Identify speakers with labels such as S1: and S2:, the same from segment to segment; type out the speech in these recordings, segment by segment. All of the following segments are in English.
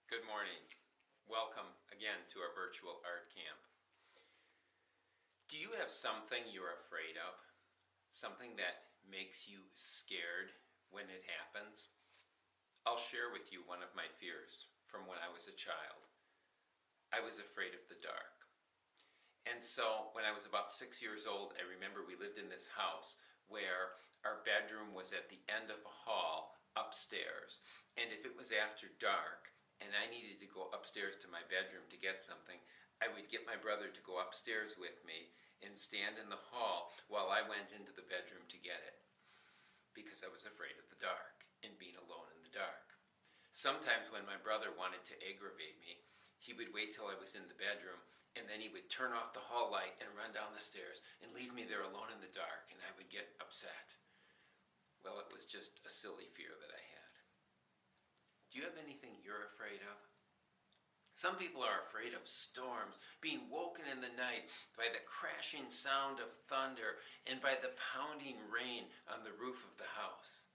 S1: Good morning. Welcome again to our virtual art camp. Do you have something you're afraid of? Something that makes you scared when it happens? I'll share with you one of my fears from when I was a child. I was afraid of the dark. And so when I was about 6 years old, I remember we lived in this house where our bedroom was at the end of a hall upstairs. And if it was after dark, and I needed to go upstairs to my bedroom to get something, I would get my brother to go upstairs with me and stand in the hall while I went into the bedroom to get it, because I was afraid of the dark and being alone in the dark. Sometimes when my brother wanted to aggravate me, he would wait till I was in the bedroom, and then he would turn off the hall light and run down the stairs and leave me there alone in the dark, and I would get upset. Well, it was just a silly fear that I had. Do you have anything you're afraid of? Some people are afraid of storms, being woken in the night by the crashing sound of thunder and by the pounding rain on the roof of the house.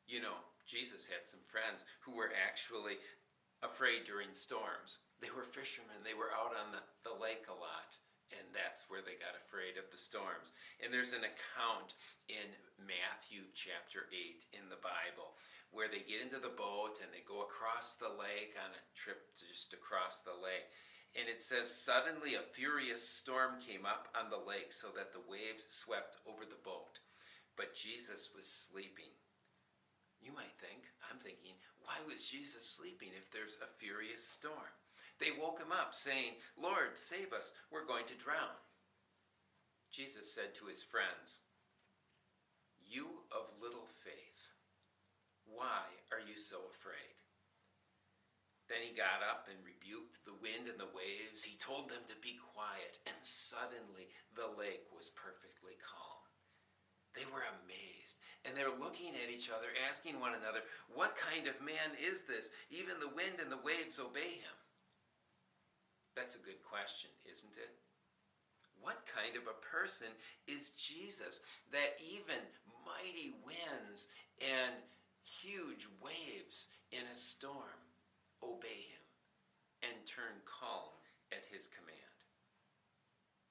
S1: You know, Jesus had some friends who were actually afraid during storms. They were fishermen. They were out on the lake a lot. And that's where they got afraid of the storms. And there's an account in Matthew chapter 8 in the Bible where they get into the boat and they go across the lake on a trip just across the lake. And it says, "Suddenly a furious storm came up on the lake so that the waves swept over the boat. But Jesus was sleeping." You might think, I'm thinking, why was Jesus sleeping if there's a furious storm? They woke him up saying, "Lord, save us, we're going to drown." Jesus said to his friends, "You of little faith, why are you so afraid?" Then he got up and rebuked the wind and the waves. He told them to be quiet, and suddenly the lake was perfectly calm. They were amazed, and they're looking at each other, asking one another, "What kind of man is this? Even the wind and the waves obey him." That's a good question, isn't it? What kind of a person is Jesus that even mighty winds and huge waves in a storm obey him and turn calm at his command?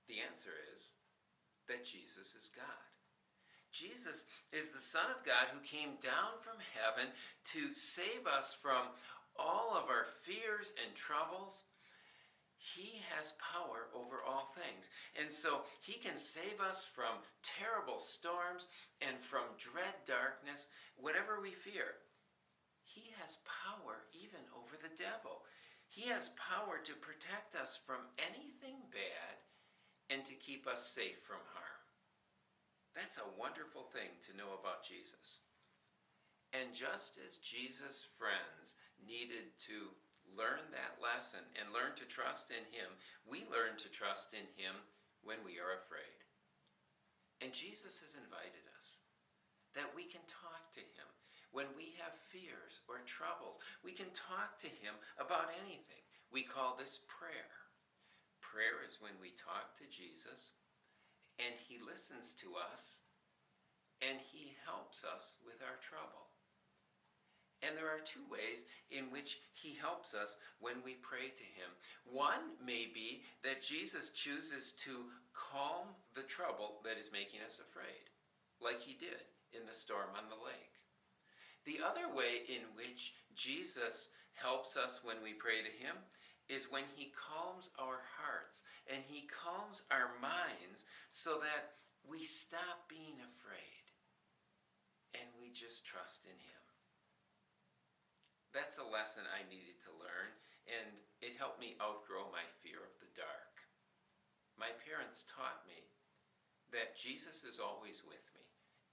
S1: The answer is that Jesus is God. Jesus is the Son of God who came down from heaven to save us from all of our fears and troubles. He has power over all things. And so he can save us from terrible storms and from dread darkness, whatever we fear. He has power even over the devil. He has power to protect us from anything bad and to keep us safe from harm. That's a wonderful thing to know about Jesus. And just as Jesus' friends needed to learn that lesson and learn to trust in him, we learn to trust in him when we are afraid. And Jesus has invited us that we can talk to him when we have fears or troubles. We can talk to him about anything. We call this prayer. Prayer is when we talk to Jesus and he listens to us and he helps us with our trouble. And there are two ways in which he helps us when we pray to him. One may be that Jesus chooses to calm the trouble that is making us afraid, like he did in the storm on the lake. The other way in which Jesus helps us when we pray to him is when he calms our hearts and he calms our minds so that we stop being afraid and we just trust in him. That's a lesson I needed to learn, and it helped me outgrow my fear of the dark. My parents taught me that Jesus is always with me,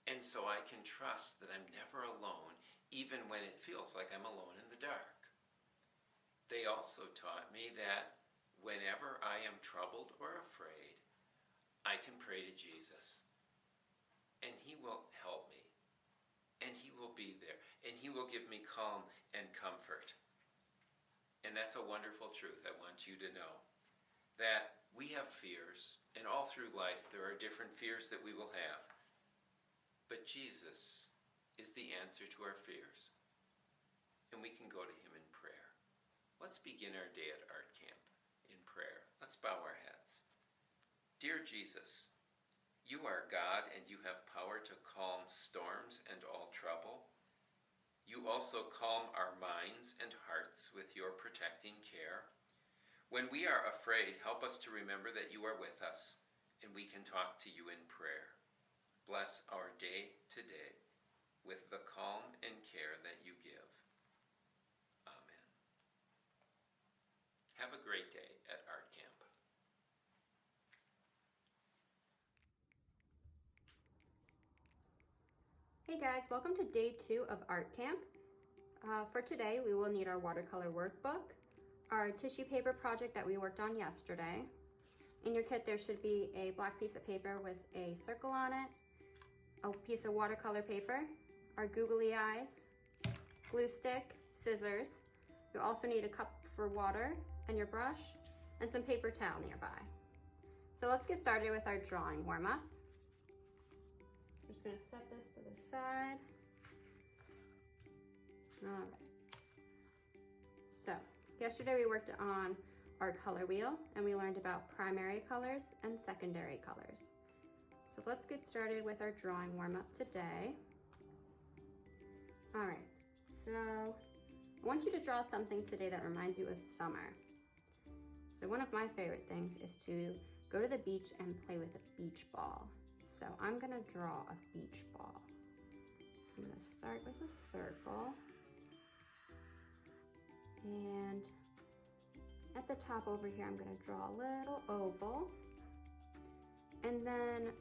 S1: and so I can trust that I'm never alone, even when it feels like I'm alone in the dark. They also taught me that whenever I am troubled or afraid, I can pray to Jesus, and he will help me. And he will be there, and he will give me calm and comfort. And that's a wonderful truth I want you to know, that we have fears, and all through life there are different fears that we will have. But Jesus is the answer to our fears, and we can go to him in prayer. Let's begin our day at Art Camp in prayer. Let's bow our heads. Dear Jesus, you are God and you have power to calm storms and all trouble. You also calm our minds and hearts with your protecting care. When we are afraid, help us to remember that you are with us and we can talk to you in prayer. Bless our day today with the calm and care that you give. Amen. Have a great day at Art Camp.
S2: Hey guys, welcome to day 2 of Art Camp. For today, we will need our watercolor workbook, our tissue paper project that we worked on yesterday. In your kit, there should be a black piece of paper with a circle on it, a piece of watercolor paper, our googly eyes, glue stick, scissors. You also need a cup for water and your brush, and some paper towel nearby. So let's get started with our drawing warm-up. I'm just gonna set this to the side. All right. So, yesterday we worked on our color wheel and we learned about primary colors and secondary colors. So let's get started with our drawing warm-up today. All right, so I want you to draw something today that reminds you of summer. So one of my favorite things is to go to the beach and play with a beach ball. So I'm gonna draw a beach ball. I'm gonna start with a circle. And at the top over here, I'm gonna draw a little oval. And then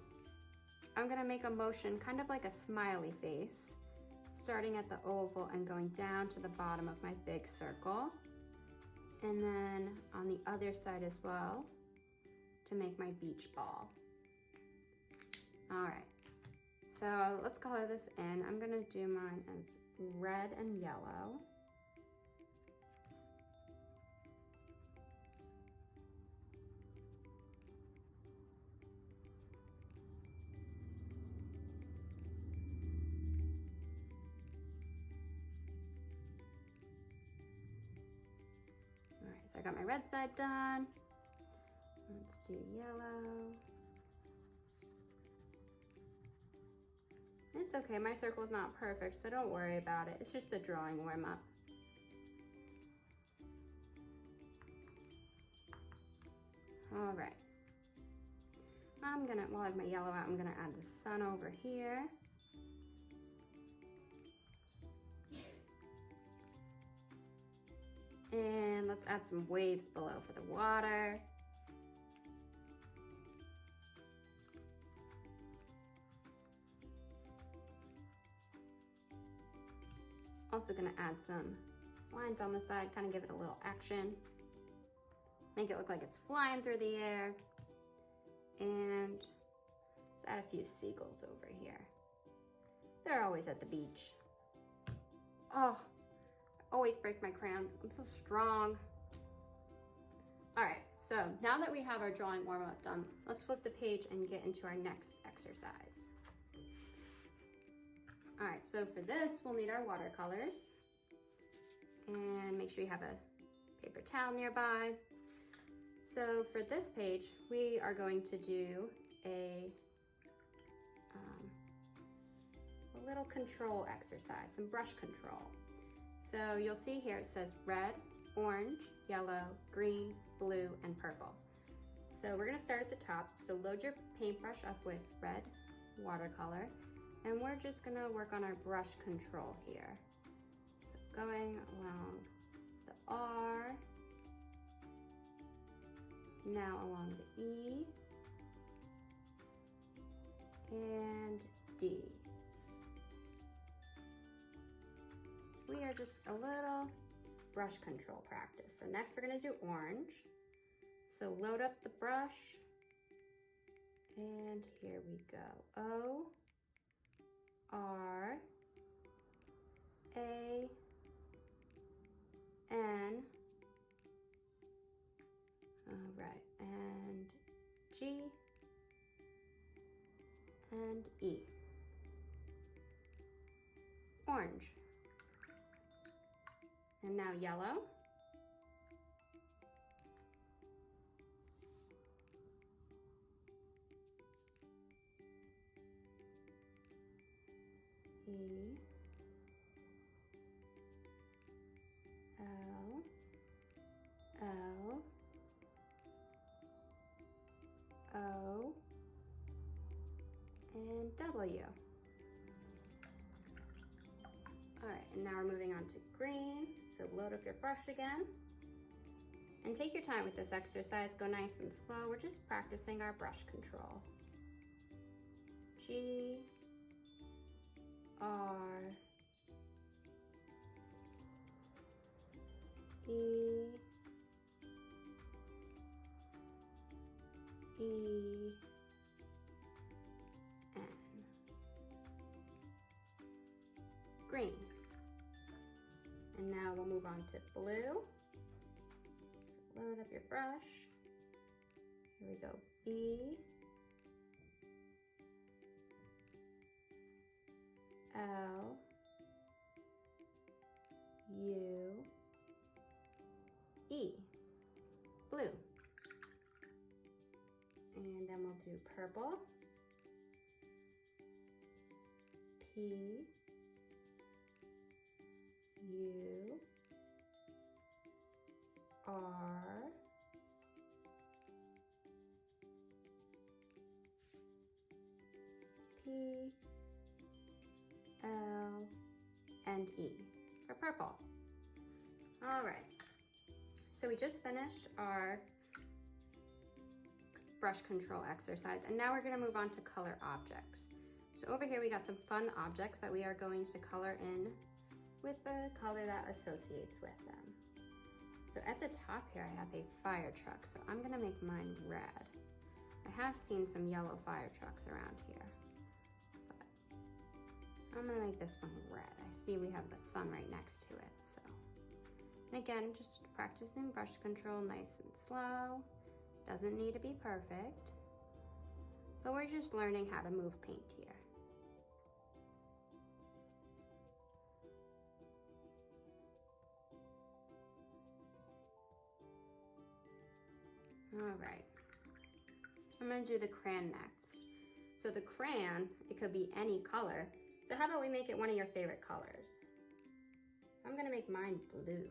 S2: I'm gonna make a motion, kind of like a smiley face, starting at the oval and going down to the bottom of my big circle. And then on the other side as well, to make my beach ball. All right, so let's color this in. I'm gonna do mine as red and yellow. All right, so I got my red side done. Let's do yellow. It's okay, my circle's not perfect, so don't worry about it. It's just a drawing warm-up. All right. While I have my yellow out, I'm gonna add the sun over here. And let's add some waves below for the water. Also gonna add some lines on the side, kind of give it a little action. Make it look like it's flying through the air. And let's add a few seagulls over here. They're always at the beach. Oh, I always break my crayons. I'm so strong. All right, so now that we have our drawing warm-up done, let's flip the page and get into our next exercise. All right, so for this, we'll need our watercolors. And make sure you have a paper towel nearby. So for this page, we are going to do a little control exercise, some brush control. So you'll see here it says red, orange, yellow, green, blue, and purple. So we're gonna start at the top. So load your paintbrush up with red watercolor, and we're just gonna work on our brush control here. So going along the R, now along the E, and D. We are just a little brush control practice. So next we're gonna do orange. So load up the brush, and here we go. O, R, A, N, all right, and G, and E. Orange. And now yellow. O, and W. All right, and now we're moving on to green. So load up your brush again. And take your time with this exercise, go nice and slow. We're just practicing our brush control. G, R, E, E, N. Green. And now we'll move on to blue. Load up your brush. Here we go. B, L, U, E, blue. And then we'll do purple, P, U, R, P, L, and E for purple. All right, so we just finished our brush control exercise, and now we're going to move on to color objects. So over here we got some fun objects that we are going to color in with the color that associates with them. So at the top here I have a fire truck, so I'm going to make mine red. I have seen some yellow fire trucks around here, but I'm going to make this one red. I see we have the sun right next to it, so. And again, just practicing brush control nice and slow. Doesn't need to be perfect, but we're just learning how to move paint here. All right, I'm gonna do the crayon next. So the crayon, it could be any color. So how about we make it one of your favorite colors? I'm gonna make mine blue.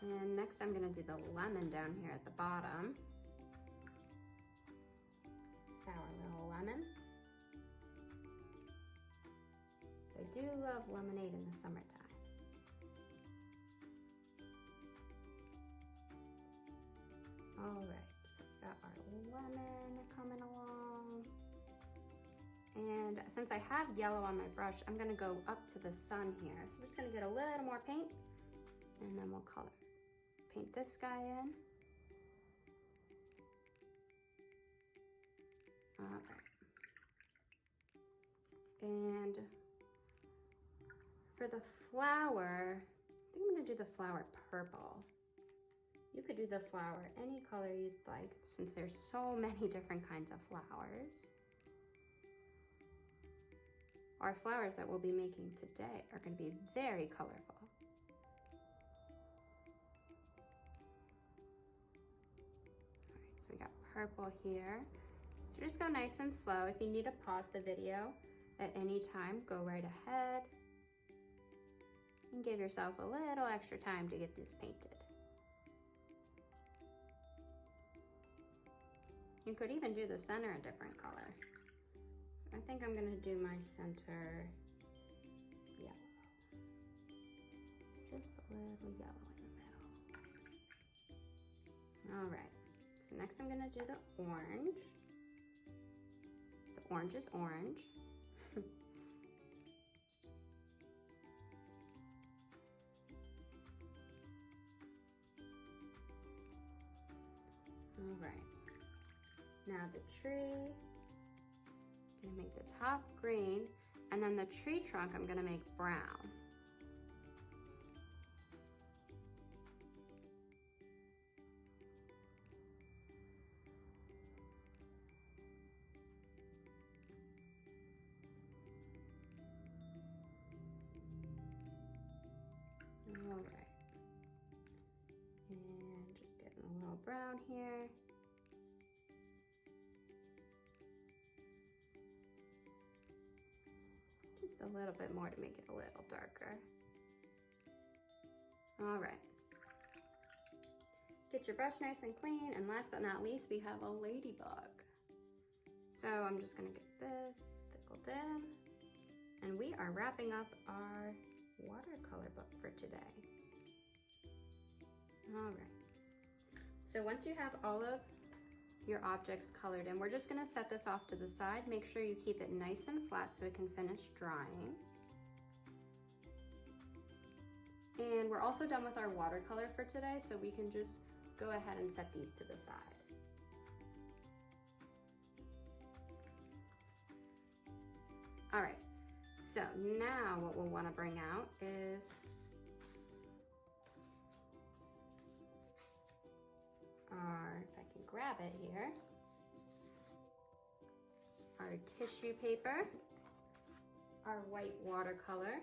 S2: And next I'm gonna do the lemon down here at the bottom. Sour little lemon. I do love lemonade in the summertime. All right, so we've got our lemon coming along. And since I have yellow on my brush, I'm gonna go up to the sun here. So I'm just gonna get a little more paint and then we'll color. Paint this guy in. All right. And for the flower, I think I'm gonna do the flower purple. You could do the flower any color you'd like, since there's so many different kinds of flowers. Our flowers that we'll be making today are gonna be very colorful. So we got purple here. So just go nice and slow. If you need to pause the video at any time, go right ahead and give yourself a little extra time to get this painted. You could even do the center a different color. So I think I'm gonna do my center yellow. Just a little yellow in the middle. All right. So next I'm gonna do the orange. The orange is orange. All right. Now the tree, I'm gonna make the top green, and then the tree trunk I'm gonna make brown. All right, and just getting a little brown here. just a little bit more to make it a little darker. All right. Get your brush nice and clean, and last but not least, we have a ladybug. So I'm just gonna get this tickled in, and we are wrapping up our watercolor book for today. All right. So once you have all of your objects colored in, we're just gonna set this off to the side. Make sure you keep it nice and flat so it can finish drying. And we're also done with our watercolor for today, so we can just go ahead and set these to the side. All right, so now what we'll want to bring out is our, if I can grab it here, our tissue paper, our white watercolor,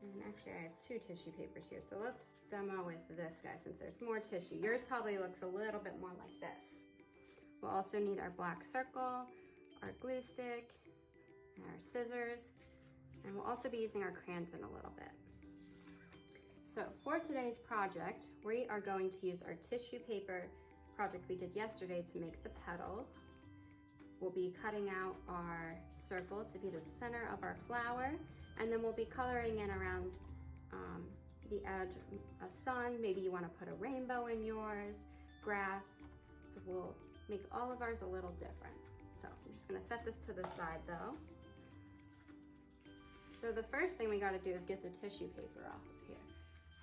S2: and actually I have two tissue papers here, so let's demo with this guy since there's more tissue. Yours probably looks a little bit more like this. We'll also need our black circle, our glue stick, and our scissors, and we'll also be using our crayons in a little bit. So for today's project, we are going to use our tissue paper project we did yesterday to make the petals. We'll be cutting out our circle to be the center of our flower, and then we'll be coloring in around the edge a sun. Maybe you want to put a rainbow in yours, grass. So we'll make all of ours a little different. So I'm just gonna set this to the side though. So the first thing we gotta do is get the tissue paper off of here.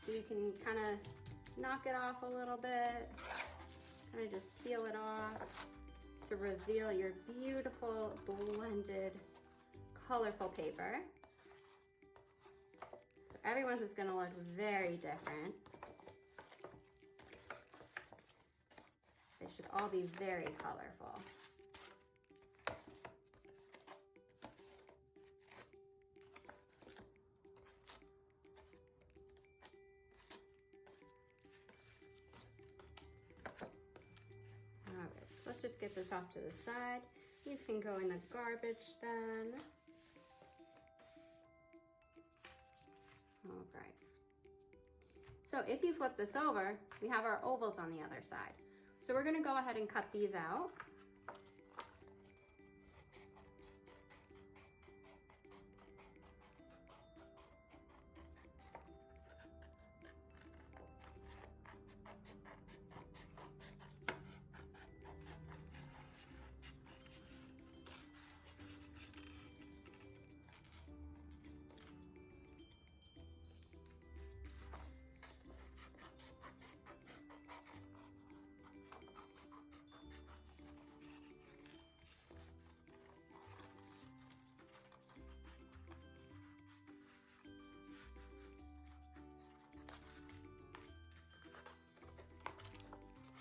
S2: So you can kind of knock it off a little bit, kind of just peel it off to reveal your beautiful blended, colorful paper. So everyone's is gonna look very different. They should all be very colorful. Let's just get this off to the side. These can go in the garbage then. All right. So if you flip this over, we have our ovals on the other side. So we're gonna go ahead and cut these out.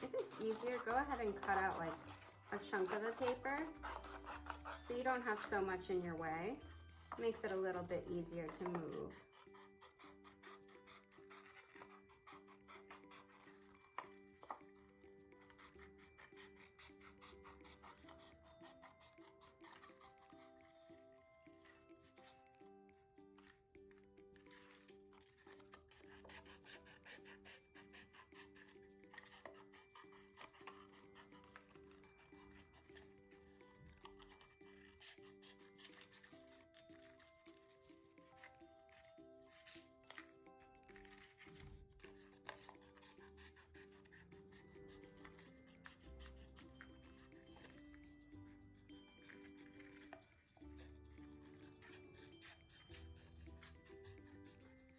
S2: If it's easier, go ahead and cut out like a chunk of the paper so you don't have so much in your way. Makes it a little bit easier to move.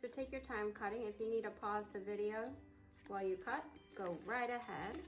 S2: So take your time cutting. If you need to pause the video while you cut, go right ahead.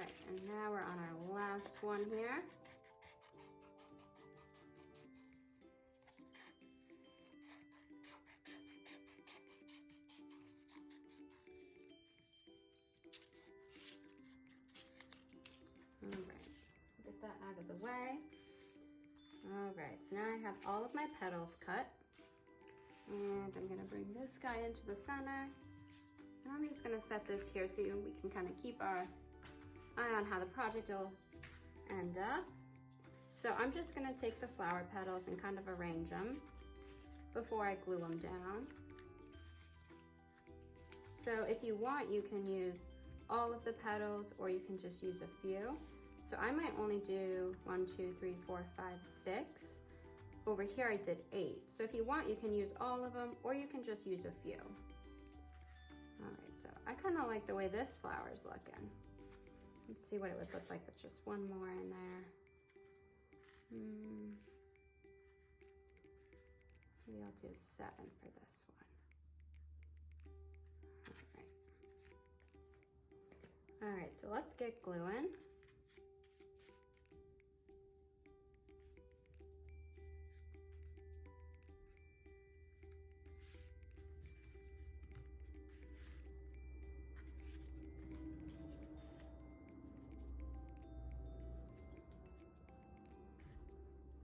S2: right, and now we're on our last one here. All right, get that out of the way. All right, so now I have all of my petals cut. And I'm gonna bring this guy into the center. And I'm just gonna set this here so we can kind of keep our eye on how the project will end up. So I'm just gonna take the flower petals and kind of arrange them before I glue them down. So if you want, you can use all of the petals or you can just use a few. So I might only do 1, 2, 3, 4, 5, 6. Over here I did 8. So if you want, you can use all of them or you can just use a few. All right, so I kind of like the way this flower is looking. Let's see what it would look like with just one more in there. Maybe I'll do 7 for this one. All right, so let's get gluing.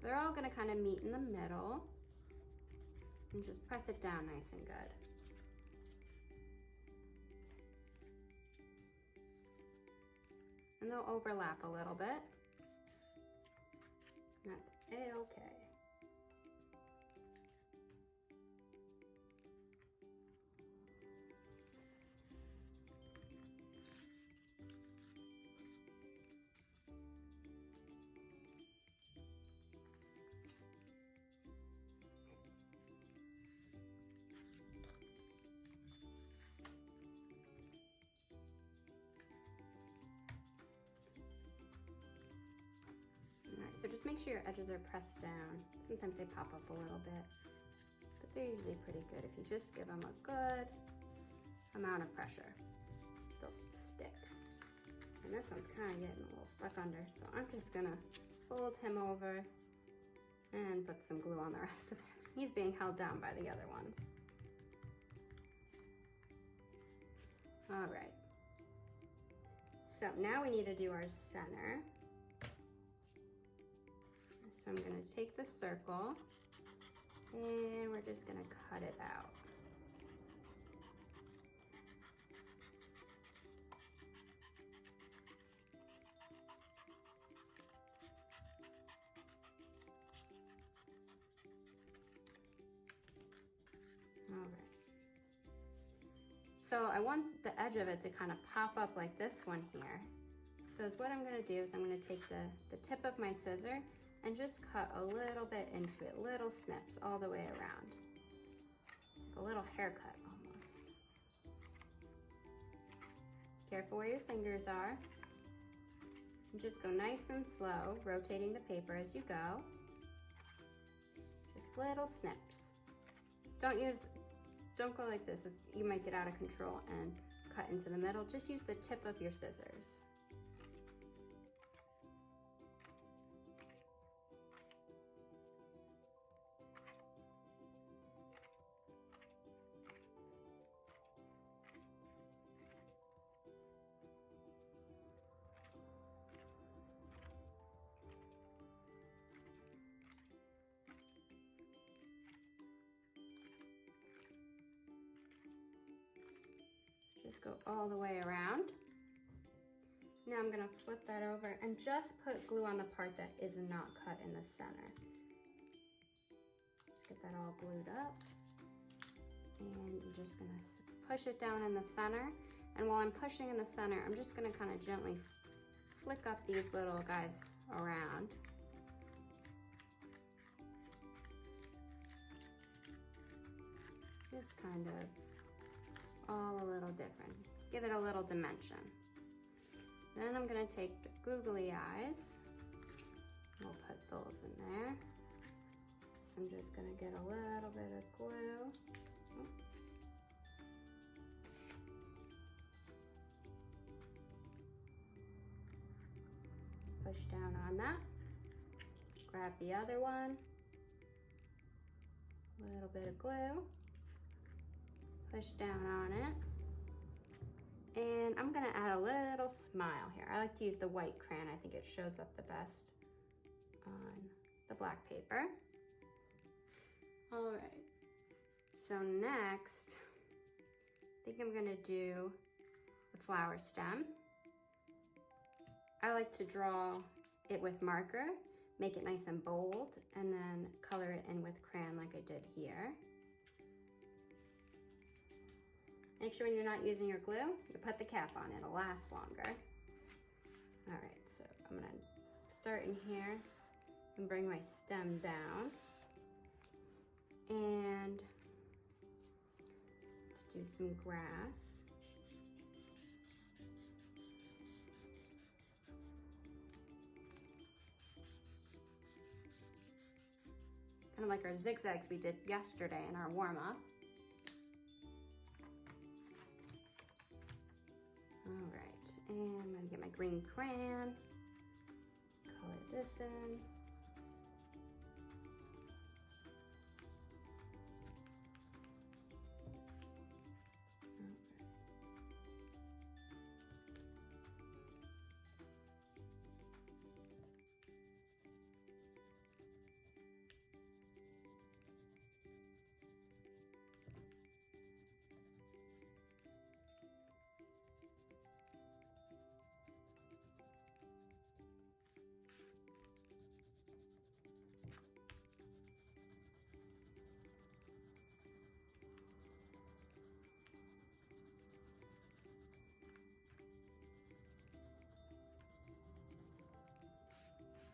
S2: They're all gonna kind of meet in the middle and just press it down nice and good. And they'll overlap a little bit. And that's a-okay. So just make sure your edges are pressed down. Sometimes they pop up a little bit, but they're usually pretty good. If you just give them a good amount of pressure, they'll stick. And this one's kind of getting a little stuck under, so I'm just gonna fold him over and put some glue on the rest of it. He's being held down by the other ones. All right. So now we need to do our center. So I'm gonna take the circle and we're just gonna cut it out. All right. So I want the edge of it to kind of pop up like this one here. So what I'm gonna do is I'm gonna take the tip of my scissor and just cut a little bit into it, little snips all the way around. Like a little haircut almost. Careful where your fingers are. And just go nice and slow, rotating the paper as you go. Just little snips. Don't go like this, you might get out of control and cut into the middle. Just use the tip of your scissors. Just go all the way around. Now I'm gonna flip that over and just put glue on the part that is not cut in the center. Just get that all glued up. And I'm just gonna push it down in the center. And while I'm pushing in the center, I'm just gonna kind of gently flick up these little guys around. Just kind of all a little different. Give it a little dimension. Then I'm gonna take the googly eyes. We'll put those in there. So I'm just gonna get a little bit of glue. Push down on that. Grab the other one. A little bit of glue. Push down on it. And I'm gonna add a little smile here. I like to use the white crayon. I think it shows up the best on the black paper. All right, so next, I think I'm gonna do the flower stem. I like to draw it with marker, make it nice and bold, and then color it in with crayon like I did here. Make sure when you're not using your glue, you put the cap on, it'll last longer. All right, so I'm gonna start in here and bring my stem down. And let's do some grass. Kind of like our zigzags we did yesterday in our warm-up. All right, and I'm gonna get my green crayon, color this in.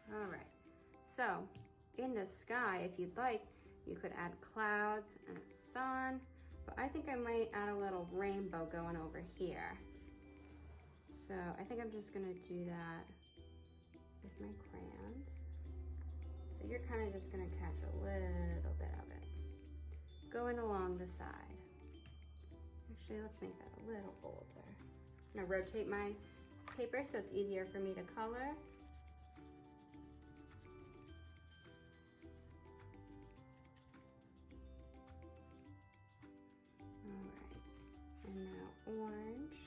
S2: All right, so in the sky, if you'd like, you could add clouds and a sun, but I think I might add a little rainbow going over here. So I think I'm just gonna do that with my crayons. So you're kind of just gonna catch a little bit of it going along the side. Actually, let's make that a little bolder. I'm gonna rotate my paper so it's easier for me to color. And now orange.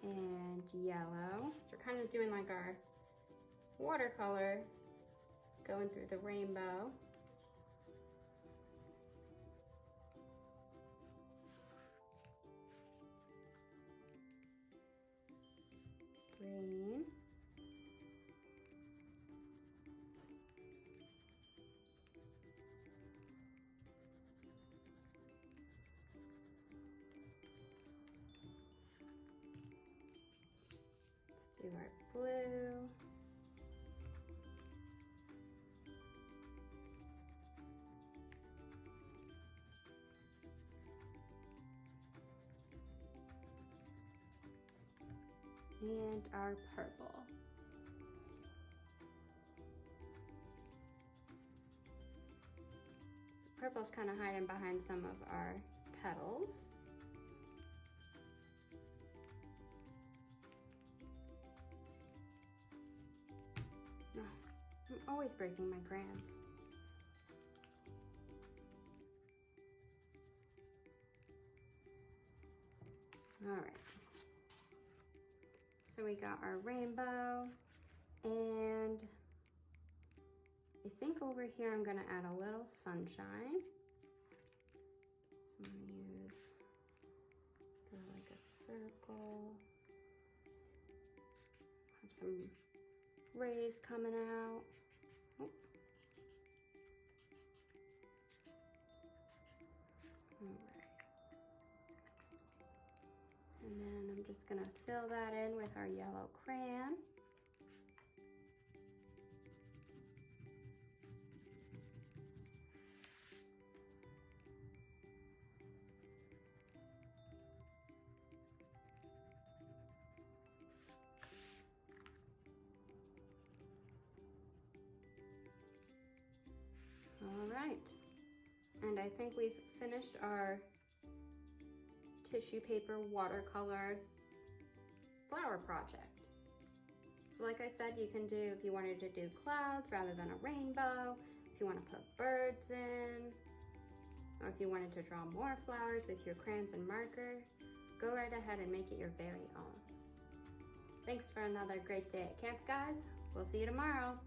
S2: And yellow. So we're kind of doing like our watercolor going through the rainbow. Green. Do our blue. And our purple. So purple's kind of hiding behind some of our petals. I'm always breaking my crayons. All right. So we got our rainbow, and I think over here I'm gonna add a little sunshine. So I'm gonna do like a circle. Have some rays coming out. Oh. All right. And then I'm just gonna fill that in with our yellow crayon. All right, and I think we've finished our tissue paper watercolor flower project. So like I said, you can do, if you wanted to do clouds rather than a rainbow, if you want to put birds in, or if you wanted to draw more flowers with your crayons and marker, go right ahead and make it your very own. Thanks for another great day at camp, guys. We'll see you tomorrow.